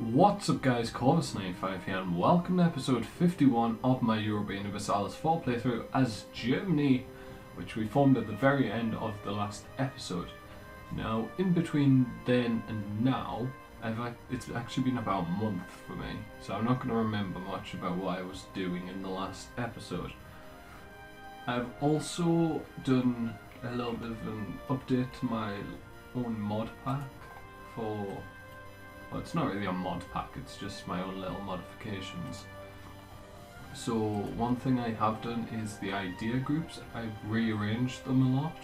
What's up guys, Corvus95 here and welcome to episode 51 of my Europa Universalis 4 playthrough as Germany, which we formed at the very end of the last episode. Now, in between then and now, it's actually been about a month for me, so I'm not going to remember much about what I was doing in the last episode. I've also done a little bit of an update to my own mod pack for... well, it's not really a mod pack, it's just my own little modifications. So one thing I have done is the idea groups. I've rearranged them a lot.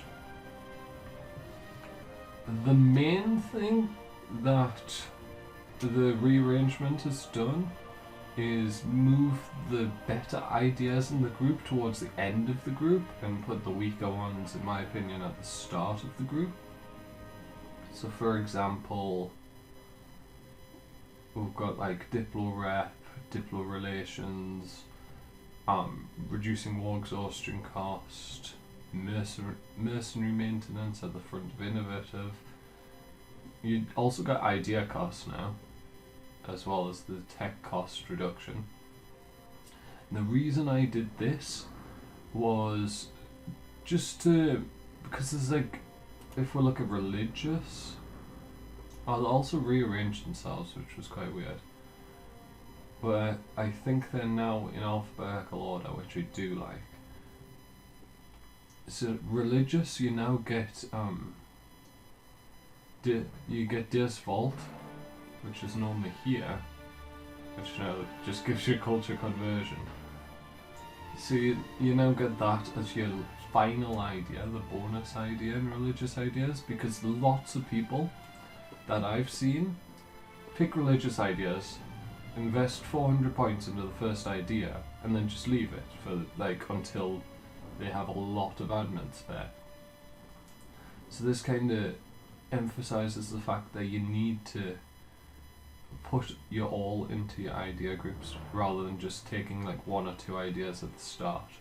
The main thing that the rearrangement has done is move the better ideas in the group towards the end of the group and put the weaker ones, in my opinion, at the start of the group. So for example, we've got like Diplo Rep, Diplo Relations, reducing war exhaustion cost, mercenary maintenance at the front of innovative. You also got idea cost now, as well as the tech cost reduction. And the reason I did this was just because there's like, if we look at religious, I'll also rearrange themselves, which was quite weird. But I think they're now in alphabetical order, which I do like. So religious, you now get you get Deus Vault, which is normally here, which now just gives you culture conversion. So you now get that as your final idea, the bonus idea in religious ideas, because lots of people that I've seen pick religious ideas, invest 400 points into the first idea, and then just leave it for like until they have a lot of admin spare. So this kind of emphasizes the fact that you need to put your all into your idea groups rather than just taking like one or two ideas at the start.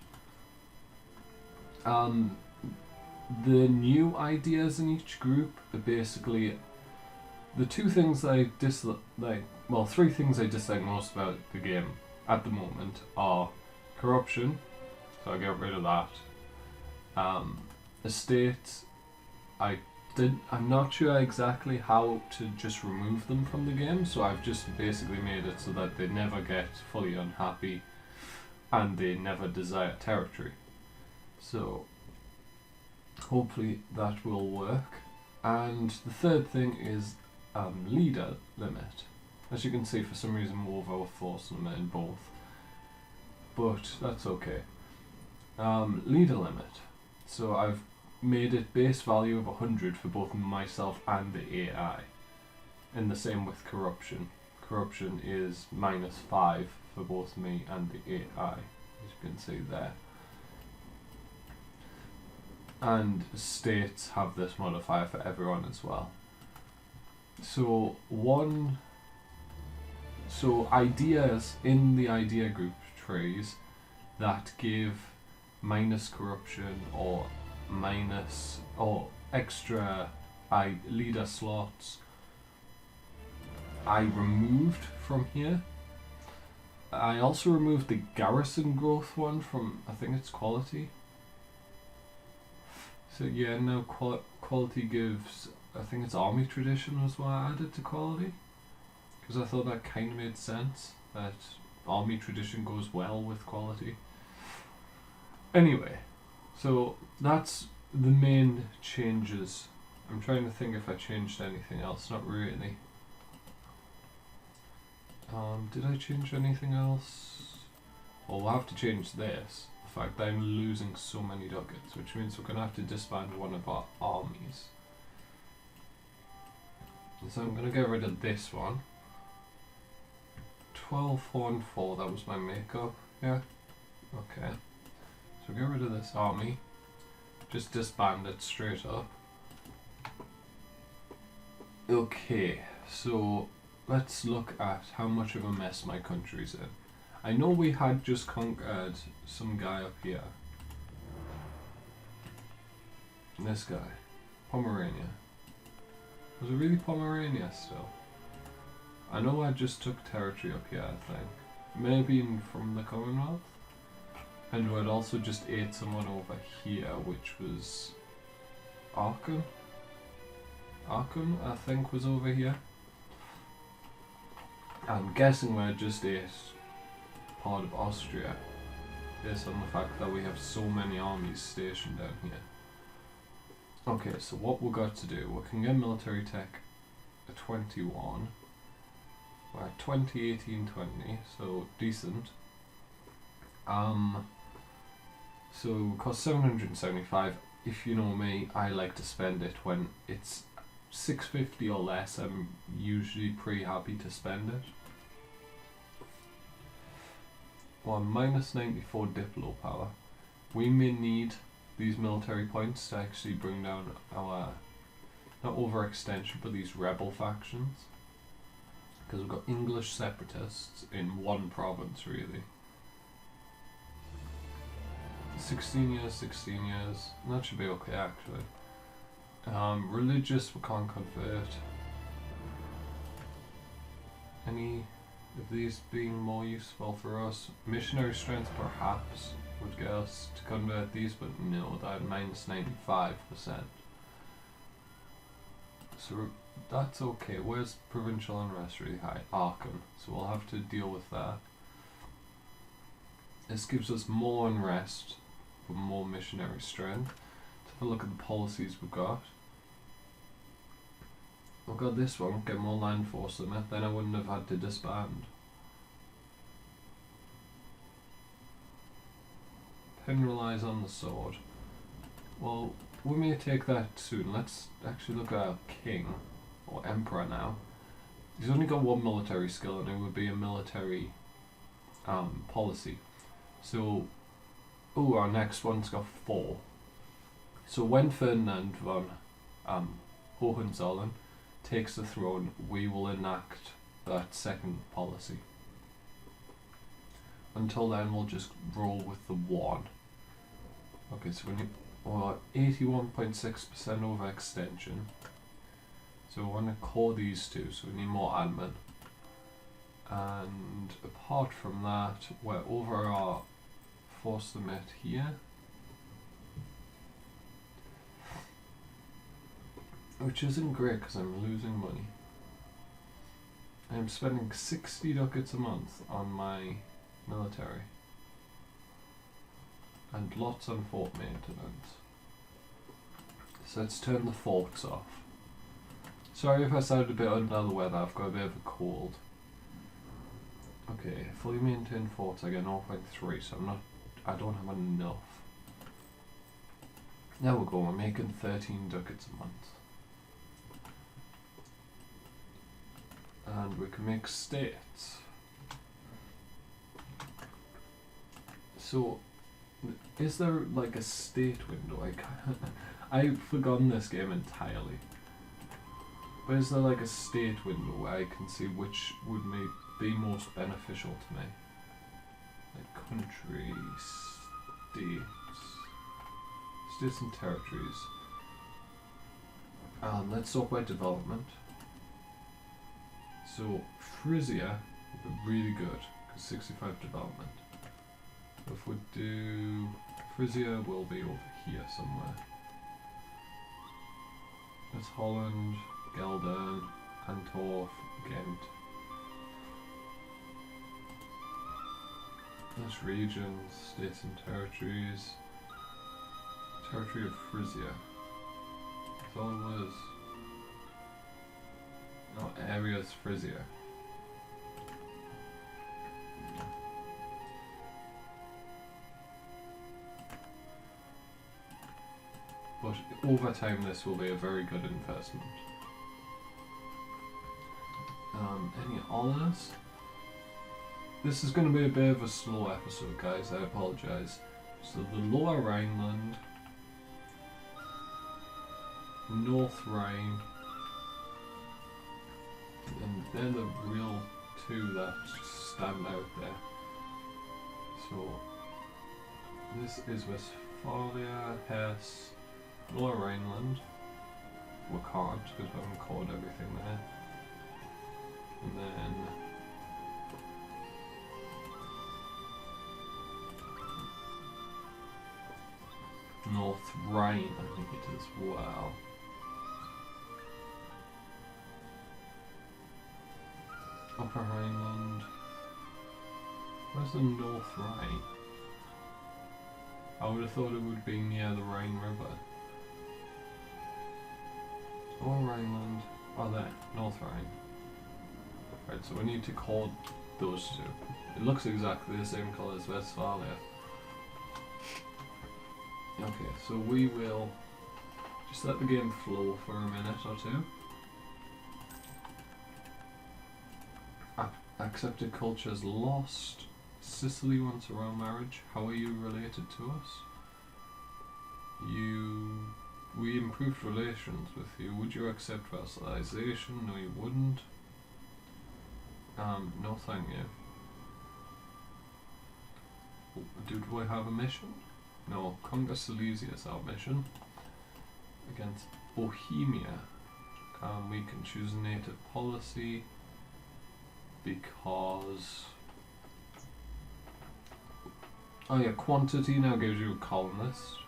The new ideas in each group are basically the two things I dislike, well, three things I dislike most about the game at the moment are corruption, so I get rid of that. Estates, I'm not sure exactly how to just remove them from the game, so I've just basically made it so that they never get fully unhappy and they never desire territory. So hopefully that will work. And the third thing is leader limit. As you can see, for some reason we've overforced them in both, but that's okay. Leader limit. So I've made it base value of 100 for both myself and the AI. And the same with corruption. Corruption is -5 for both me and the AI, as you can see there. And states have this modifier for everyone as well. So ideas in the idea group trees that give minus corruption or minus or extra leader slots, I removed from here. I also removed the garrison growth one from, I think it's quality. So yeah, now quality gives, I think it's army tradition was what I added to quality, because I thought that kind of made sense, that army tradition goes well with quality. Anyway, so that's the main changes. I'm trying to think if I changed anything else. Not really. Did I change anything else? Well, we'll have to change this. The fact that I'm losing so many ducats, which means we're going to have to disband one of our armies. So I'm going to get rid of this one. 12, 4 and 4, that was my makeup. Yeah. Okay. So get rid of this army. Just disband it straight up. Okay, so let's look at how much of a mess my country's in. I know we had just conquered some guy up here. This guy. Pomerania. Was it really Pomerania still? I know I just took territory up here, I think. Maybe from the Commonwealth. And we'd also just ate someone over here, which was Aachen. Aachen, I think, was over here. I'm guessing we just ate part of Austria, based on the fact that we have so many armies stationed down here. Okay, so what we've got to do, we can get military tech at 21. We're at 20, 18, 20, so decent. So it costs 775. If you know me, I like to spend it when it's 650 or less. I'm usually pretty happy to spend it. Well, minus 94 diplo power. We may need these military points to actually bring down our, not overextension, but these rebel factions. Because we've got English separatists in one province, really. 16 years, 16 years. That should be okay, actually. Religious, we can't convert. Any of these being more useful for us? Missionary strength, perhaps, would get us to convert these, but no, that minus 95%. So that's okay. Where's provincial unrest really high? Aachen. So we'll have to deal with that. This gives us more unrest, but more missionary strength. Let's have a look at the policies we've got. We've got this one, get more land force in it, then I wouldn't have had to disband. Pen relies on the sword. Well, we may take that soon. Let's actually look at our king, or emperor now. He's only got one military skill and it would be a military policy. So, our next one's got 4. So when Ferdinand von Hohenzollern takes the throne, we will enact that second policy. Until then, we'll just roll with the 1. Okay, so we're 81.6% over extension. So we want to core these two, so we need more admin. And apart from that, we're over our force limit here. Which isn't great because I'm losing money. I'm spending 60 ducats a month on my military. And lots on fort maintenance. So let's turn the forts off. Sorry if I sound a bit under the weather, I've got a bit of a cold. Okay, fully maintained forts, I get 0.3, so I don't have enough. There we go, we're making 13 ducats a month. And we can make states. So, is there like a state window? I've forgotten this game entirely. But is there like a state window where I can see which would be most beneficial to me? Like country, states and territories. Let's talk about development. So Frisia would be really good because 65 development. If we do Frisia, will be over here somewhere. That's Holland, Geldern, Antwerp, Ghent. That's regions, states and territories. Territory of Frisia. That's all it was. No, areas Frisia. But over time this will be a very good investment. Any honours? This is going to be a bit of a slow episode, guys, I apologise. So the Lower Rhineland, North Rhine, and they're the real two that stand out there. So this is Westphalia, Hesse, Lower Rhineland. We can't because we haven't called everything there. And then North Rhine, I think it is as well. Upper Rhineland. Where's the North Rhine? I would have thought it would be near the Rhine River. Lower Rhineland. Oh, there. North Rhine. Right, so we need to call those two. It looks exactly the same colour as Westphalia. Okay, so we will just let the game flow for a minute or two. Accepted cultures lost. Sicily wants around marriage. How are you related to us? We improved relations with you. Would you accept vassalization? No, you wouldn't. No, thank you. Did we have a mission? No, Conga Silesia is our mission. Against Bohemia. We can choose a native policy because... Oh yeah, quantity now gives you a colonist.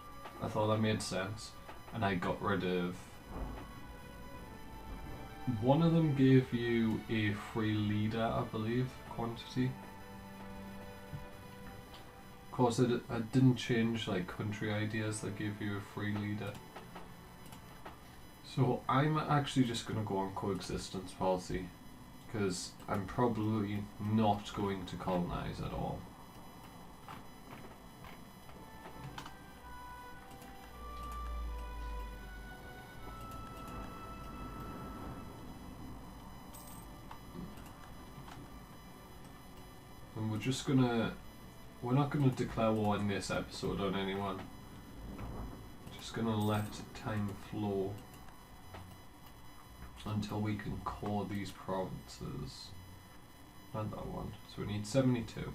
I thought that made sense. And I got rid of... One of them gave you a free leader, I believe, quantity. Of course, I didn't change like country ideas that gave you a free leader. So I'm actually just going to go on coexistence policy, because I'm probably not going to colonize at all. And we're just gonna... We're not gonna declare war in this episode on anyone. Just gonna let time flow until we can core these provinces. And that one. So we need 72.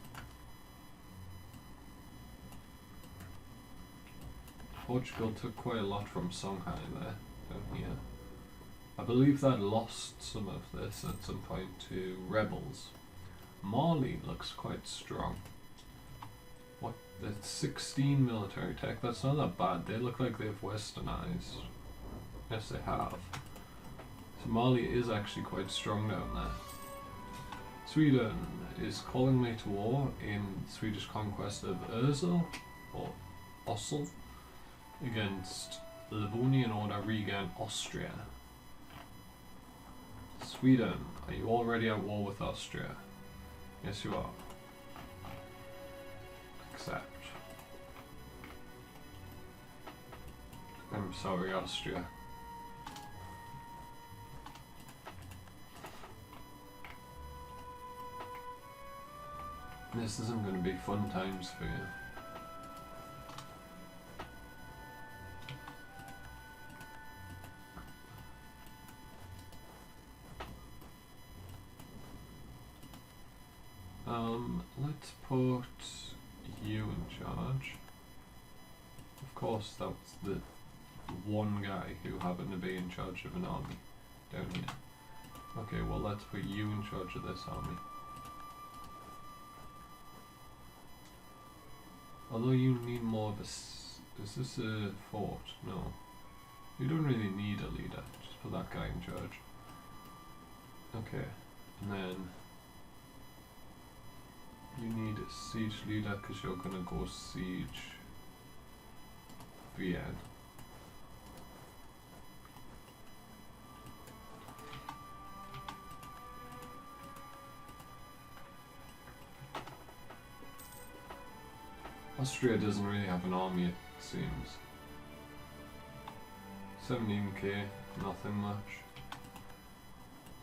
Portugal took quite a lot from Songhai there, down here. I believe that lost some of this at some point to rebels. Mali looks quite strong. What? That's 16 military tech. That's not that bad. They look like they've westernized. Yes, they have. So Mali is actually quite strong down there. Sweden is calling me to war in Swedish conquest of Ursel, or Ossel, against Livonian Order Regan, Austria. Sweden, are you already at war with Austria? Yes, you are. Accept. I'm sorry, Austria. This isn't going to be fun times for you. Let's put you in charge. Of course, that's the one guy who happened to be in charge of an army down here. Okay, well, let's put you in charge of this army. Although you need more of a... Is this a fort? No. You don't really need a leader. Just put that guy in charge. Okay, and then... You need a siege leader because you're gonna go siege Vienna. Austria doesn't really have an army, it seems. 17k, nothing much.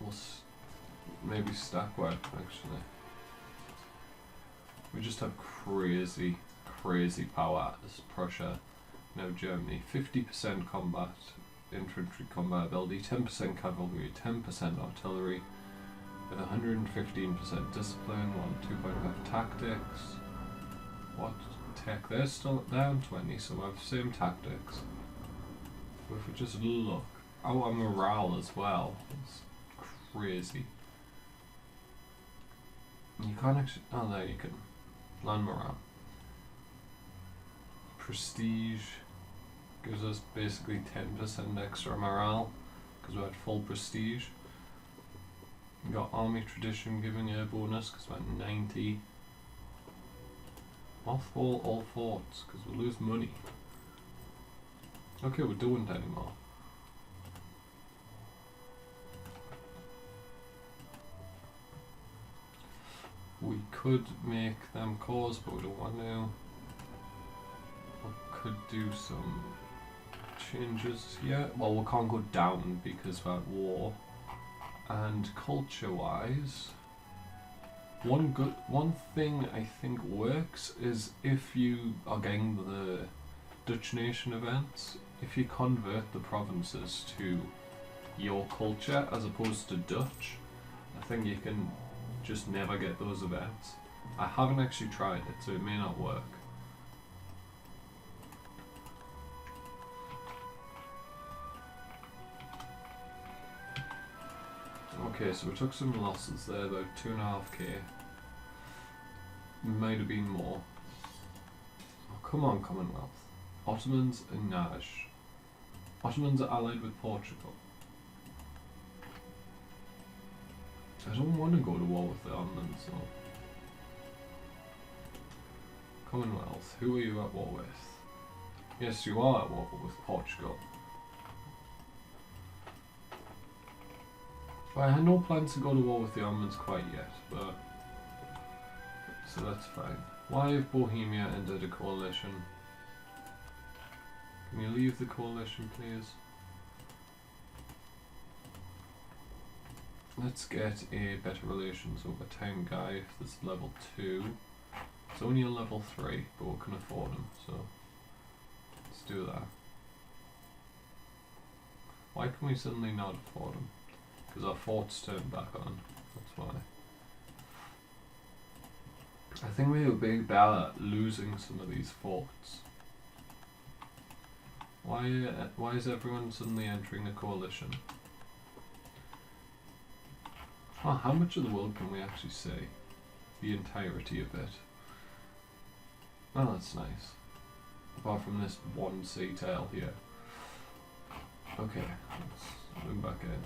We'll maybe stack work actually. We just have crazy power as Prussia, now Germany. 50% combat, infantry combat ability, 10% cavalry, 10% artillery, with 115% discipline, 2.5 tactics. What tech? They're still down 20, so we have the same tactics. But if we just look, our morale as well, it's crazy. can't actually. Oh, there you can. Land morale. Prestige gives us basically 10% extra morale because we're at full prestige. We got army tradition giving you a bonus because we're at 90. Mothball all forts because we lose money. Okay, we don't anymore. We could make them cause, but we don't want to. We could do some changes here. Well, we can't go down because we're at war. And culture-wise, one thing I think works is if you are getting the Dutch nation events, if you convert the provinces to your culture as opposed to Dutch, I think you can just never get those events. I haven't actually tried it, so it may not work. Okay, so we took some losses there, about 2.5k. Might have been more. Oh, come on, Commonwealth. Ottomans and Naj. Ottomans are allied with Portugal. I don't want to go to war with the Ottomans, so. Commonwealth, who are you at war with? Yes, you are at war with Portugal. Well, I had no plans to go to war with the Ottomans quite yet, but so that's fine. Why have Bohemia entered a coalition? Can you leave the coalition, please? Let's get a better relations over time guy if this is level 2. It's only a level 3, but we can afford him, so let's do that. Why can we suddenly not afford him? Because our forts turned back on, that's why. I think we would be better at losing some of these forts. Why is everyone suddenly entering a coalition? Oh, how much of the world can we actually say? The entirety of it. Oh, that's nice. Apart from this one sea tail here. Okay, let's move back in.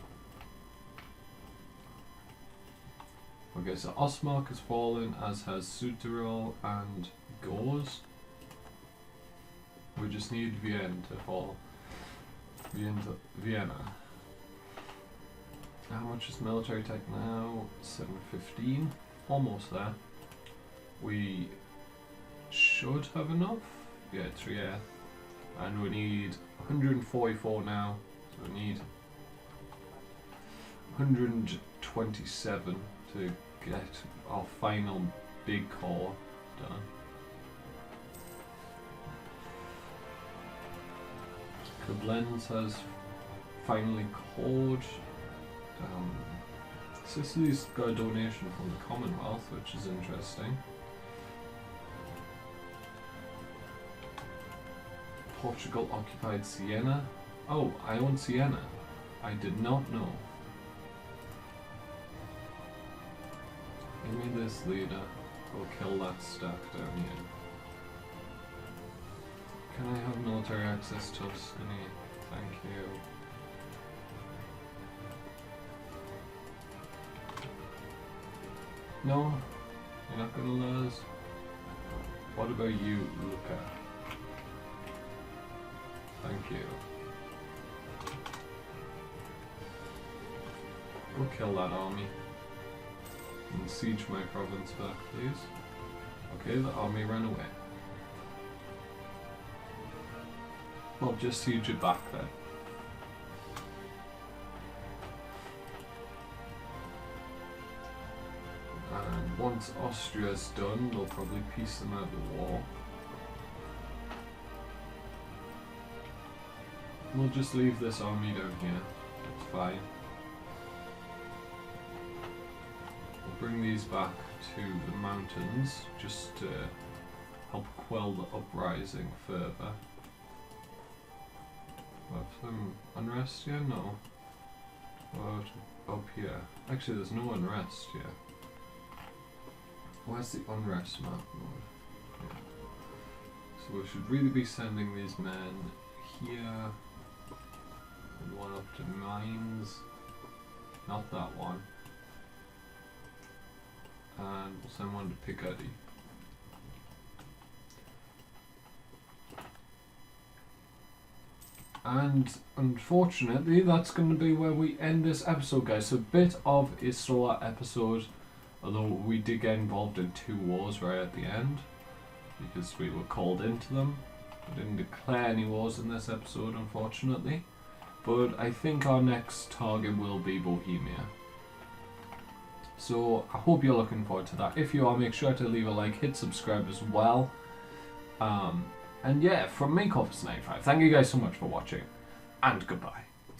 Okay, so Ostmark has fallen, as has Südtirol and Gors. We just need Vienna to fall. Vienna. How much is military tech now? 715. Almost there. We should have enough. Yeah, it's yeah. And we need 144 now. So we need 127 to get our final big core done. Koblenz has finally cored. Sicily's got a donation from the Commonwealth, which is interesting. Portugal occupied Siena. Oh, I own Siena. I did not know. Give me this leader. Go kill that stack down here. Can I have military access to Tuscany? Thank you. No, you're not gonna let us. What about you, Luca? Thank you. Go kill that army. And siege my province back, please. Okay, the army ran away. Well, just siege it back then. And once Austria's done, they'll probably piece them out of the war. We'll just leave this army down here. It's fine. We'll bring these back to the mountains just to help quell the uprising further. Have some unrest here? No. What up here? Actually, there's no unrest here. Where's the unrest map? Yeah. So we should really be sending these men here. And one up to mines. Not that one. And we'll send one to Picardy. And unfortunately, that's going to be where we end this episode, guys. So a bit of a slower episode, although we did get involved in 2 wars right at the end, because we were called into them. We didn't declare any wars in this episode, unfortunately. But I think our next target will be Bohemia. So I hope you're looking forward to that. If you are, make sure to leave a like, hit subscribe as well. And yeah, from me, Corpus95, thank you guys so much for watching, and goodbye.